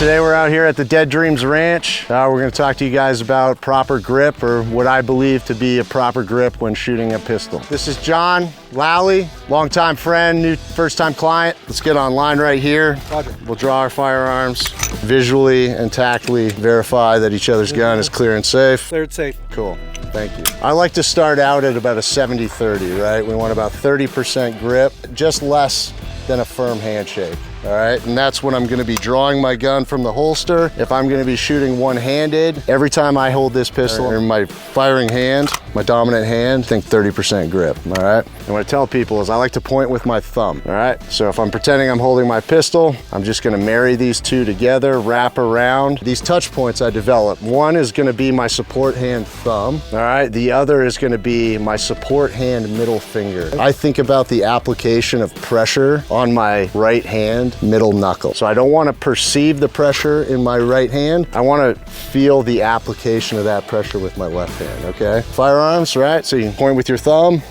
Today we're out here at the Dead Dreams Ranch. We're going to talk to you guys about proper grip, or what I believe to be a proper grip when shooting a pistol. This is John Lally, longtime friend, first time client. Let's get online right here. Roger. We'll draw our firearms, visually and tactily verify that each other's gun is clear and safe. Cleared safe. Cool. Thank you. I like to start out at about a 70-30, right? We want about 30% grip, just less than a firm handshake. All right, and that's when I'm gonna be drawing my gun from the holster. If I'm gonna be shooting one-handed, every time I hold this pistol in my firing hand, my dominant hand, think 30% grip, all right? And what I tell people is I like to point with my thumb, all right? So if I'm pretending I'm holding my pistol, I'm just gonna marry these two together, wrap around. These touch points I developed, one is gonna be my support hand thumb, all right? The other is gonna be my support hand middle finger. I think about the application of pressure on my right hand middle knuckle. So I don't want to perceive the pressure in my right hand. I want to feel the application of that pressure with my left hand, okay? Firearms, right? So you can point with your thumb,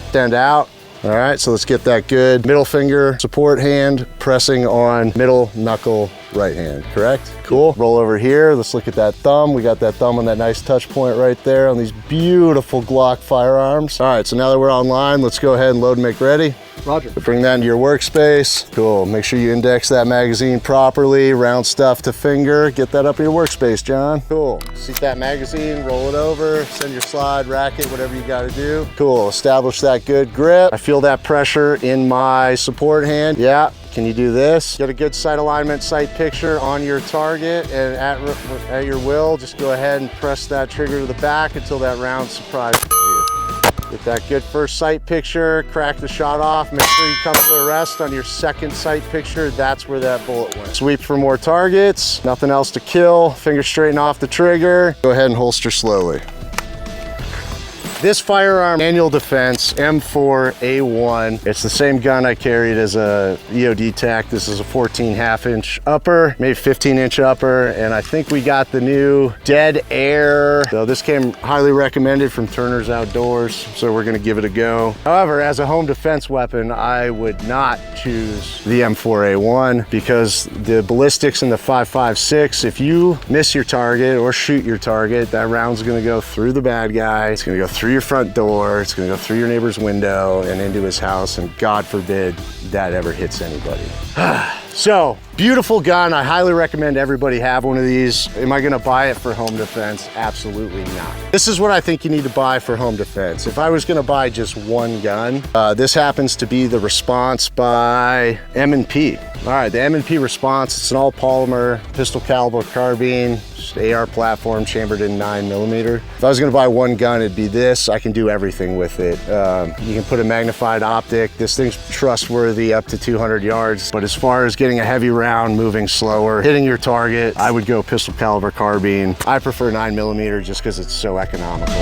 stand out. All right, so let's get that good. Middle finger, support hand, pressing on middle knuckle, right hand, correct? Cool. Roll over here, let's look at that thumb. We got that thumb on that nice touch point right there on these beautiful Glock firearms. All right, so now that we're online, let's go ahead and load and make ready. Roger. Bring that into your workspace. Cool, make sure you index that magazine properly, round stuff to finger. Get that up in your workspace, John. Cool, seat that magazine, roll it over, send your slide, rack it, whatever you gotta do. Cool, establish that good grip. I feel that pressure in my support hand. Yeah, can you do this? Get a good sight alignment, sight picture on your target, and at your will, just go ahead and press that trigger to the back until that round surprises you. Get that good first sight picture, crack the shot off, make sure you come to a rest on your second sight picture. That's where that bullet went. Sweep for more targets, nothing else to kill. Finger straighten off the trigger. Go ahead and holster slowly. This firearm, Manual Defense M4A1. It's the same gun I carried as a EOD tech. This is a 14.5-inch upper, maybe 15-inch upper, and I think we got the new Dead Air. So this came highly recommended from Turner's Outdoors, so we're gonna give it a go. However, as a home defense weapon, I would not choose the M4A1 because the ballistics in the 5.56, if you miss your target or shoot your target, that round's gonna go through the bad guy. It's gonna go through your front door, it's gonna go through your neighbor's window and into his house, and God forbid that ever hits anybody. So, beautiful gun. I highly recommend everybody have one of these. Am I gonna buy it for home defense? Absolutely not. This is what I think you need to buy for home defense. If I was gonna buy just one gun, this happens to be the Response by M&P. All right, the M&P Response, it's an all polymer pistol caliber carbine, just AR platform chambered in 9mm. If I was gonna buy one gun, it'd be this. I can do everything with it. You can put a magnified optic. This thing's trustworthy up to 200 yards, but as far as getting a heavy round, moving slower, hitting your target, I would go pistol caliber carbine. I prefer 9mm just because it's so economical.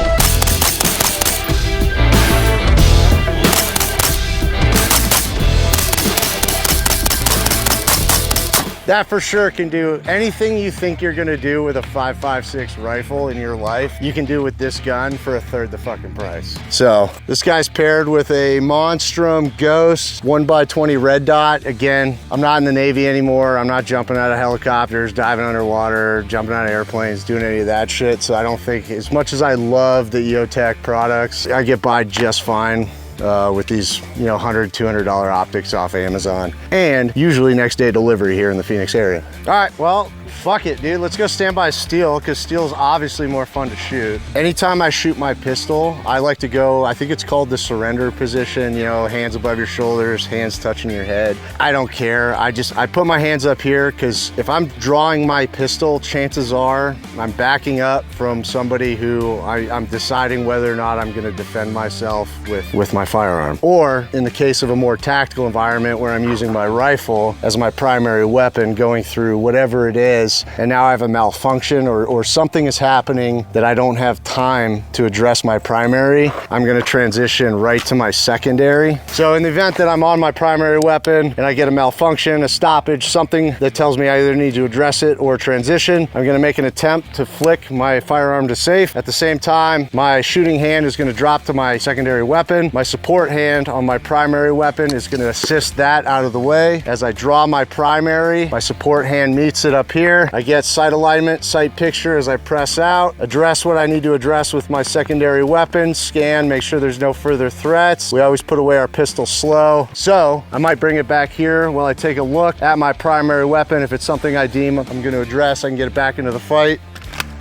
That for sure can do anything you think you're gonna do with a 5.56 rifle in your life, you can do with this gun for a third the fucking price. So this guy's paired with a Monstrum Ghost 1x20 red dot. Again, I'm not in the Navy anymore. I'm not jumping out of helicopters, diving underwater, jumping out of airplanes, doing any of that shit. So I don't think, as much as I love the EOTech products, I get by just fine with these, you know, $100, $200 optics off Amazon, and usually next day delivery here in the Phoenix area. All right, well, fuck it, dude. Let's go stand by steel, because steel is obviously more fun to shoot. Anytime I shoot my pistol, I like to go, I think it's called the surrender position, you know, hands above your shoulders, hands touching your head. I don't care. I put my hands up here, because if I'm drawing my pistol, chances are I'm backing up from somebody who I'm deciding whether or not I'm gonna defend myself with my firearm. Or in the case of a more tactical environment where I'm using my rifle as my primary weapon, going through whatever it is, and now I have a malfunction or something is happening that I don't have time to address my primary, I'm gonna transition right to my secondary. So in the event that I'm on my primary weapon and I get a malfunction, a stoppage, something that tells me I either need to address it or transition, I'm gonna make an attempt to flick my firearm to safe. At the same time, my shooting hand is gonna drop to my secondary weapon. My support hand on my primary weapon is gonna assist that out of the way. As I draw my primary, my support hand meets it up here. here. I get sight alignment, sight picture as I press out, address what I need to address with my secondary weapon, scan, make sure there's no further threats. We always put away our pistol slow. So I might bring it back here while I take a look at my primary weapon. If it's something I deem I'm going to address, I can get it back into the fight.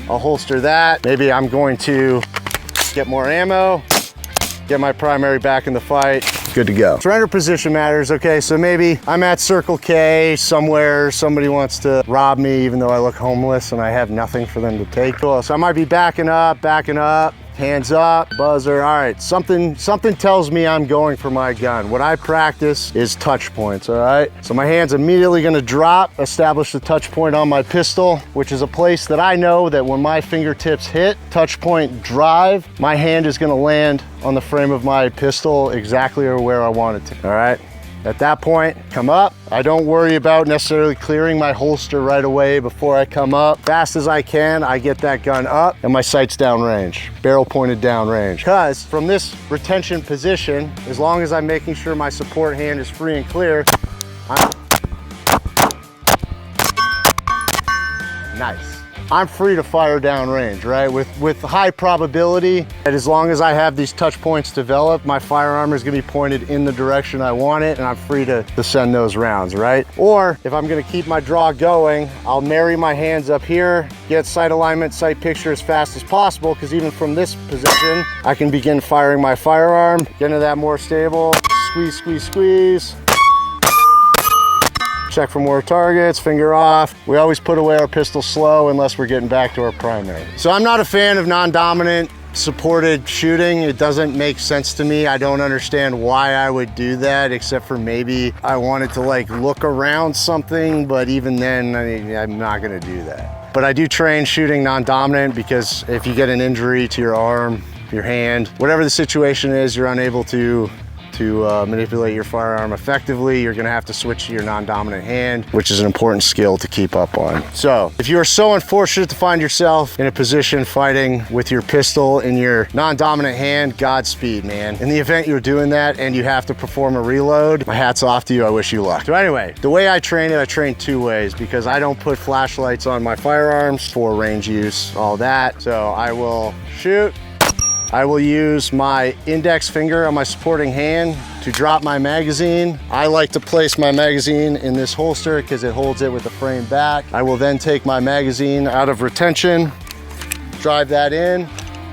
I'll holster that. Maybe I'm going to get more ammo, get my primary back in the fight. Good to go. Surrender position matters. Okay, so maybe I'm at Circle K somewhere, somebody wants to rob me even though I look homeless and I have nothing for them to take. Cool, so I might be backing up, hands up, buzzer. All right, something tells me I'm going for my gun. What I practice is touch points, all right? So my hand's immediately gonna drop, establish the touch point on my pistol, which is a place that I know that when my fingertips hit touch point drive, my hand is gonna land on the frame of my pistol exactly where I want it to, all right? At that point, come up. I don't worry about necessarily clearing my holster right away before I come up. Fast as I can, I get that gun up and my sight's downrange, barrel pointed downrange. Because from this retention position, as long as I'm making sure my support hand is free and clear, I'm free to fire downrange, right? With high probability that as long as I have these touch points developed, my firearm is gonna be pointed in the direction I want it and I'm free to send those rounds, right? Or if I'm gonna keep my draw going, I'll marry my hands up here, get sight alignment, sight picture as fast as possible, because even from this position, I can begin firing my firearm, get into that more stable, squeeze, squeeze, squeeze. Check for more targets, finger off. We always put away our pistol slow unless we're getting back to our primary. So I'm not a fan of non-dominant supported shooting. It doesn't make sense to me. I don't understand why I would do that, except for maybe I wanted to like look around something, but even then, I'm not gonna do that. But I do train shooting non-dominant because if you get an injury to your arm, your hand, whatever the situation is, you're unable to manipulate your firearm effectively, you're gonna have to switch to your non-dominant hand, which is an important skill to keep up on. So if you are so unfortunate to find yourself in a position fighting with your pistol in your non-dominant hand, Godspeed, man. In the event you're doing that and you have to perform a reload, my hat's off to you, I wish you luck. So anyway, the way I train it, I train two ways because I don't put flashlights on my firearms for range use, all that. So I will shoot, I will use my index finger on my supporting hand to drop my magazine. I like to place my magazine in this holster because it holds it with the frame back. I will then take my magazine out of retention, drive that in,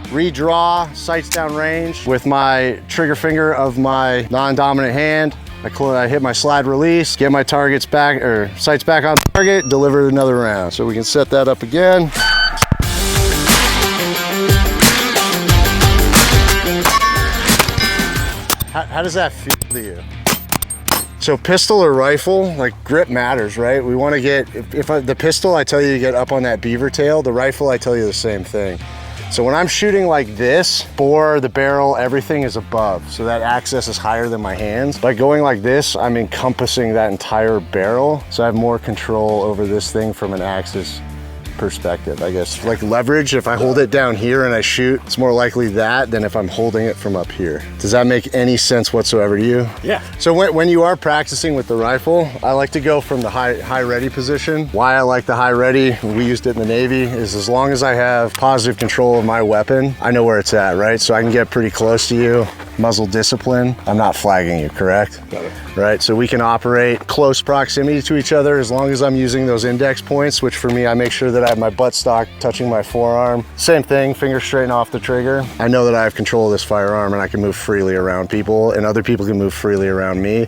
redraw, sights down range with my trigger finger of my non-dominant hand. I hit my slide release, get my targets back, or sights back on target, deliver another round. So we can set that up again. How does that feel to you? So pistol or rifle, like grip matters, right? We want to get, the pistol, I tell you to get up on that beaver tail. The rifle, I tell you the same thing. So when I'm shooting like this, bore, the barrel, everything is above. So that access is higher than my hands. By going like this, I'm encompassing that entire barrel. So I have more control over this thing from an axis perspective, I guess. Like leverage, if I hold it down here and I shoot, it's more likely that than if I'm holding it from up here. Does that make any sense whatsoever to you? Yeah. So when you are practicing with the rifle, I like to go from the high ready position. Why I like the high ready, we used it in the Navy, is as long as I have positive control of my weapon, I know where it's at, right? So I can get pretty close to you, muzzle discipline. I'm not flagging you, correct? Got it. Right, so we can operate close proximity to each other as long as I'm using those index points, which for me, I make sure that I have my buttstock touching my forearm. Same thing, finger straighten off the trigger. I know that I have control of this firearm and I can move freely around people and other people can move freely around me.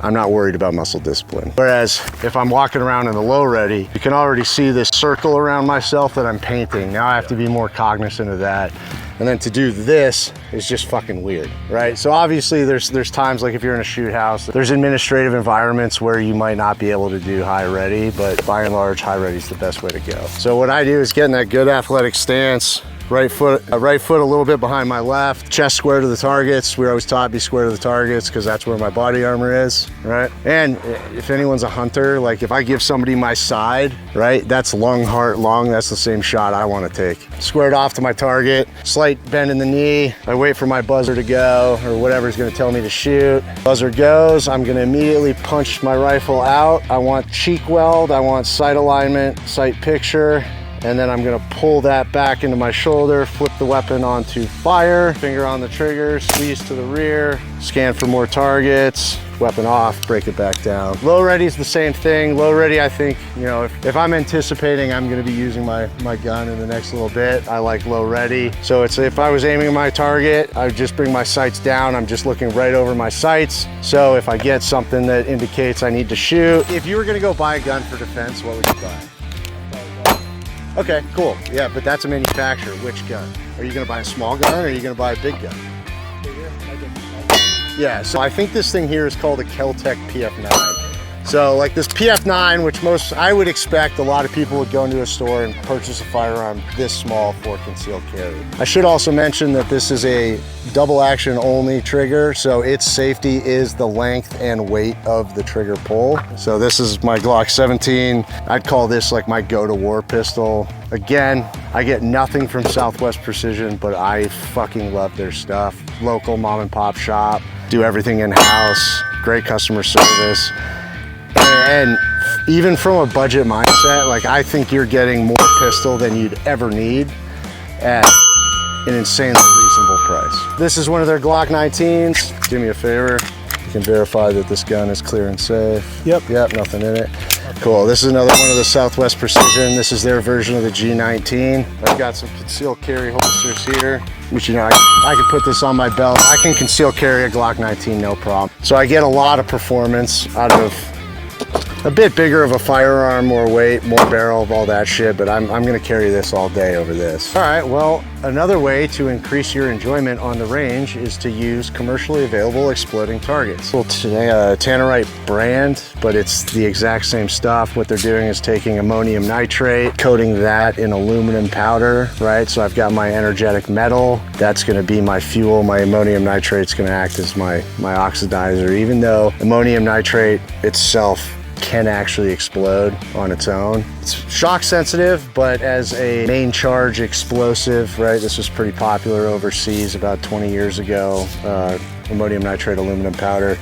I'm not worried about muscle discipline. Whereas if I'm walking around in the low ready, you can already see this circle around myself that I'm painting. Now I have to be more cognizant of that. And then to do this is just fucking weird, right? So obviously there's times like if you're in a shoot house, there's administrative environments where you might not be able to do high ready, but by and large, high ready is the best way to go. So what I do is get in that good athletic stance, Right foot a little bit behind my left, chest square to the targets. We're always taught be square to the targets because that's where my body armor is, right? And if anyone's a hunter, like if I give somebody my side, right, that's lung, heart, lung, that's the same shot I want to take. Squared off to my target, slight bend in the knee. I wait for my buzzer to go or whatever's going to tell me to shoot. Buzzer goes, I'm going to immediately punch my rifle out. I want cheek weld, I want sight alignment, sight picture. And then I'm gonna pull that back into my shoulder, flip the weapon onto fire, finger on the trigger, squeeze to the rear, scan for more targets, weapon off, break it back down. Low ready is the same thing. Low ready, I think, you know, if I'm anticipating I'm gonna be using my gun in the next little bit, I like low ready. So it's if I was aiming at my target, I would just bring my sights down. I'm just looking right over my sights. So if I get something that indicates I need to shoot. If you were gonna go buy a gun for defense, what would you buy? Okay, cool. Yeah, but that's a manufacturer. Which gun? Are you gonna buy a small gun or are you gonna buy a big gun? Yeah, so I think this thing here is called a Kel-Tec PF9. So like this PF9, which I would expect a lot of people would go into a store and purchase a firearm this small for concealed carry. I should also mention that this is a double action only trigger, so its safety is the length and weight of the trigger pull. So this is my Glock 17. I'd call this like my go-to-war pistol. Again, I get nothing from Southwest Precision, but I fucking love their stuff. Local mom and pop shop, do everything in-house, great customer service. And even from a budget mindset, like I think you're getting more pistol than you'd ever need at an insanely reasonable price. This is one of their Glock 19s. Do me a favor, you can verify that this gun is clear and safe. Yep, nothing in it. Cool, this is another one of the Southwest Precision. This is their version of the G19. I've got some concealed carry holsters here, which, you know, I can put this on my belt. I can conceal carry a Glock 19, no problem. So I get a lot of performance out of a bit bigger of a firearm, more weight, more barrel, all that shit, but I'm gonna carry this all day over this. All right, well, another way to increase your enjoyment on the range is to use commercially available exploding targets. Well, today, Tannerite brand, but it's the exact same stuff. What they're doing is taking ammonium nitrate, coating that in aluminum powder, right? So I've got my energetic metal. That's gonna be my fuel. My ammonium nitrate's gonna act as my oxidizer, even though ammonium nitrate itself can actually explode on its own. It's shock sensitive, but as a main charge explosive, right? This was pretty popular overseas about 20 years ago, ammonium nitrate aluminum powder.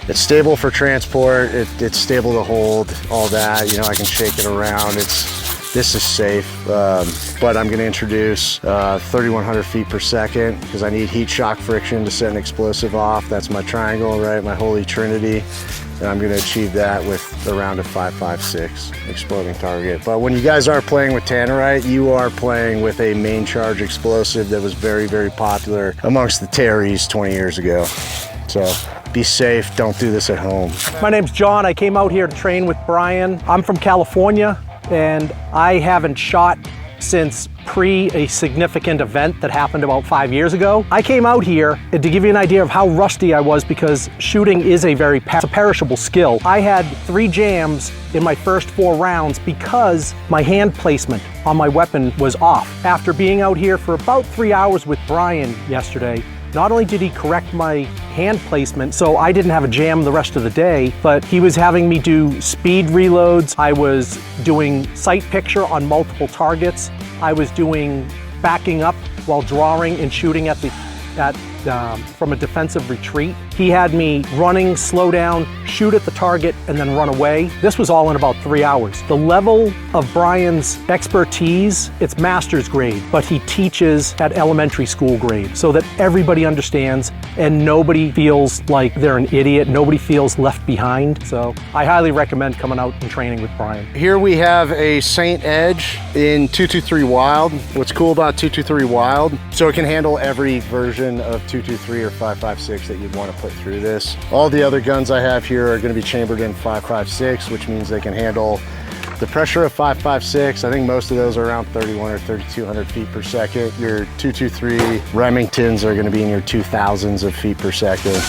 It's stable for transport, it's stable to hold, all that. You know, I can shake it around. This is safe, but I'm gonna introduce 3,100 feet per second because I need heat shock friction to set an explosive off. That's my triangle, right? My holy trinity. And I'm gonna achieve that with a round of 5.56 exploding target. But when you guys are playing with Tannerite, you are playing with a main charge explosive that was very, very popular amongst the Terries 20 years ago. So be safe, don't do this at home. My name's John, I came out here to train with Brian. I'm from California and I haven't shot since a significant event that happened about 5 years ago. I came out here to give you an idea of how rusty I was because shooting is a perishable skill. I had 3 jams in my first 4 rounds because my hand placement on my weapon was off. After being out here for about 3 hours with Brian yesterday, not only did he correct my hand placement so I didn't have a jam the rest of the day, but he was having me do speed reloads. I was doing sight picture on multiple targets. I was doing backing up while drawing and shooting from a defensive retreat. He had me running, slow down, shoot at the target, and then run away. This was all in about 3 hours. The level of Brian's expertise, it's master's grade, but he teaches at elementary school grade so that everybody understands and nobody feels like they're an idiot. Nobody feels left behind. So I highly recommend coming out and training with Brian. Here we have a Saint Edge in 223 Wild. What's cool about 223 Wild, so it can handle every version of 223 or 5.56 that you'd want to put through this. All the other guns I have here are going to be chambered in 5.56, which means they can handle the pressure of 5.56. I think most of those are around 31 or 3,200 feet per second. Your 223 Remingtons are going to be in your 2,000s of feet per second.